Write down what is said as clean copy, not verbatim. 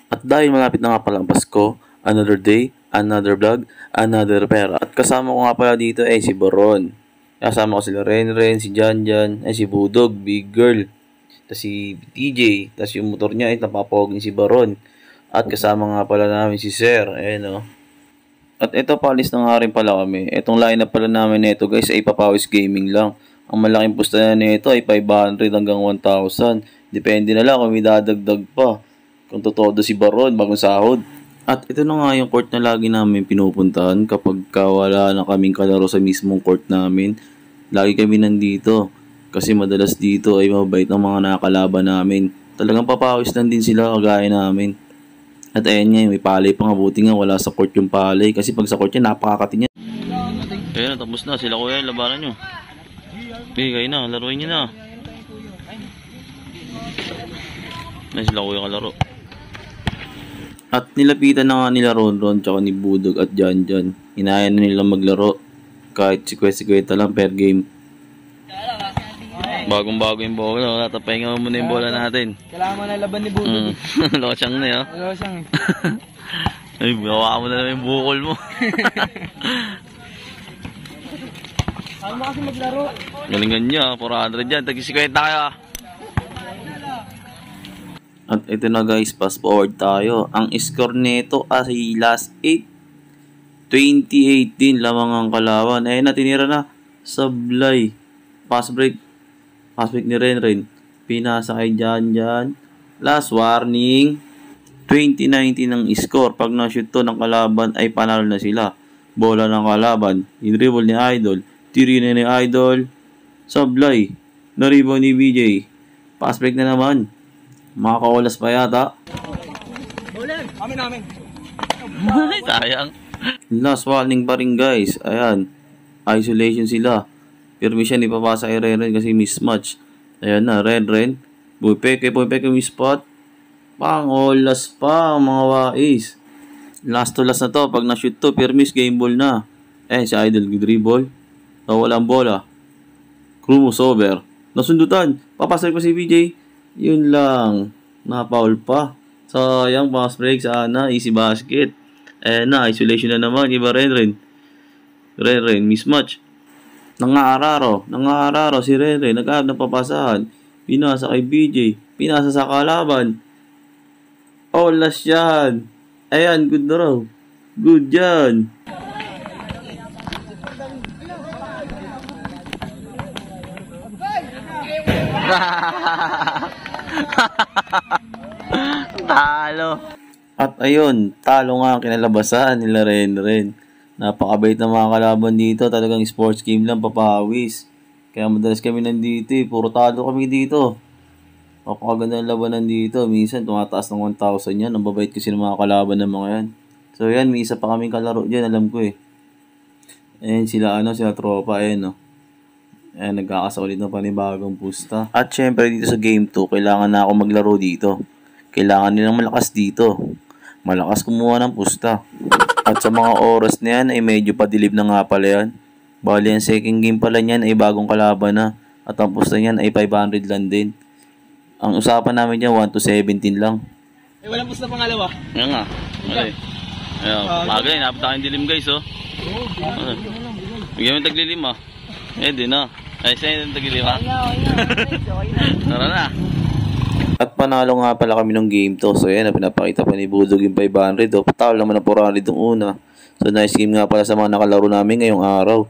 At dahil malapit na nga pala ang Pasko, another day, another vlog, another pera. At kasama ko nga pala dito si Boron. Kasama ko sila Renren, si Janjan, si Budog, Big Girl, tapos si TJ, tapos yung motor niya ay napapoging si Boron. At kasama nga pala namin si Sir, o. At ito palis na nga rin pala kami. Itong lineup pala namin nito guys ay Papawis Gaming lang. Ang malaking pusta na nito ay 500 hanggang 1,000. Depende na lang kung may dadagdag pa. Kung totoo si Baron, bagong sahod. At ito na nga yung court na lagi namin pinupuntahan kapag wala na kaming kalaro sa mismong court namin. Lagi kami nandito. Kasi madalas dito ay mabait ang mga nakakalaban namin. Talagang papawis lang din sila kagaya namin. At ayan nga, may palay pa nga. Buti nga wala sa court yung palay. Kasi pag sa court yan, napakakati niya. Ayan, tapos na. Sila kuya, labanan nyo. Okay, kayo na. Laruin nyo na. Ayan sila kuya kalaro. At nilapitan na nga nila Ronron tsaka ni Budog at Janjan. Hinaya na nila maglaro. Kahit sikweta lang per game. Bagong-bago yung bola. Tatapahinga mo muna yung bola natin. Kailangan mo na laban ni Budog. Losyang na yun. Losyang Ay, gawa mo na naman yung bukol mo. Saan mo kasi maglaro? Galingan niya. 400 dyan. Tag-sikweta kaya. At ito na guys, fast forward tayo. Ang score nito ay last 8. 2018 lamang ang kalaban. Ayun na, tinira na. Sablay. Pass break. Pass break ni Renren. Pinasa kay Janjan. Last warning. 2019 ang score. Pag na-shoot to ng kalaban ay panalo na sila. Bola ng kalaban. In-dribble ni Idol. Tiri na ni Idol. Sablay. Na-rebound ni BJ. Pass break na naman. Makakaulas pa yata. Amin namin. Sayang. Last warning pa rin guys. Ayan. Isolation sila. Permission ipapasa kay Renren kasi mismatch. Ayan na. Renren. Pumipeke yung spot. Pangolas pa ang mga wais. Last to last na to. Pag na-shoot to, permis game ball na. Si Idol dribble. Nawala ang bola. Crumos over. Nasundutan. Papasal pa si BJ. Yun lang. Na-foul pa. Sayang, pass break sana. Easy basket. Na, isolation na naman. Iba Renren. Renren, mismatch. Nangaararo si Renren. Nag-aab ng papasahan. Pinasa kay BJ. Pinasa sa kalaban. Olas yan. Ayan, good na raw. Good yan. Talo. At ayun, talo nga kinalabasan nila Renren. Napakabait na mga kalaban dito. Talagang sports game lang, papawis. Kaya madalas kami nandito puro talo kami dito. Napakaganda ng labanan dito. Minsan tumataas ng 1,000 yan. Ang babait kasi ng mga kalaban ng mga yan. So yan, may isa pa kaming kalaro dyan, alam ko Ayan sila sila tropa, nagkakasaulit na panibagong pusta. At syempre dito sa game 2, kailangan na ako maglaro dito. Kailangan nilang malakas dito. Malakas kumuha ng pusta. At sa mga oras na yan ay medyo padilib na nga pala yan. Bali ang second game pala niyan ay bagong kalaban na. At ang pusta niyan ay 500 lang din. Ang usapan namin dyan 1 to 17 lang. Walang pusta pangalawa. Nga nga. Ayan, maga yun. Napita kayong dilim guys Bigyan mo taglilim di na. Sa'yo yung taglilim Tara na. At panalo nga pala kami ng game to. So yan, pinapakita pa ni Budog yung 500. Patalo naman ng 400 yung una. So nice game nga pala sa mga nakalaro namin ngayong araw.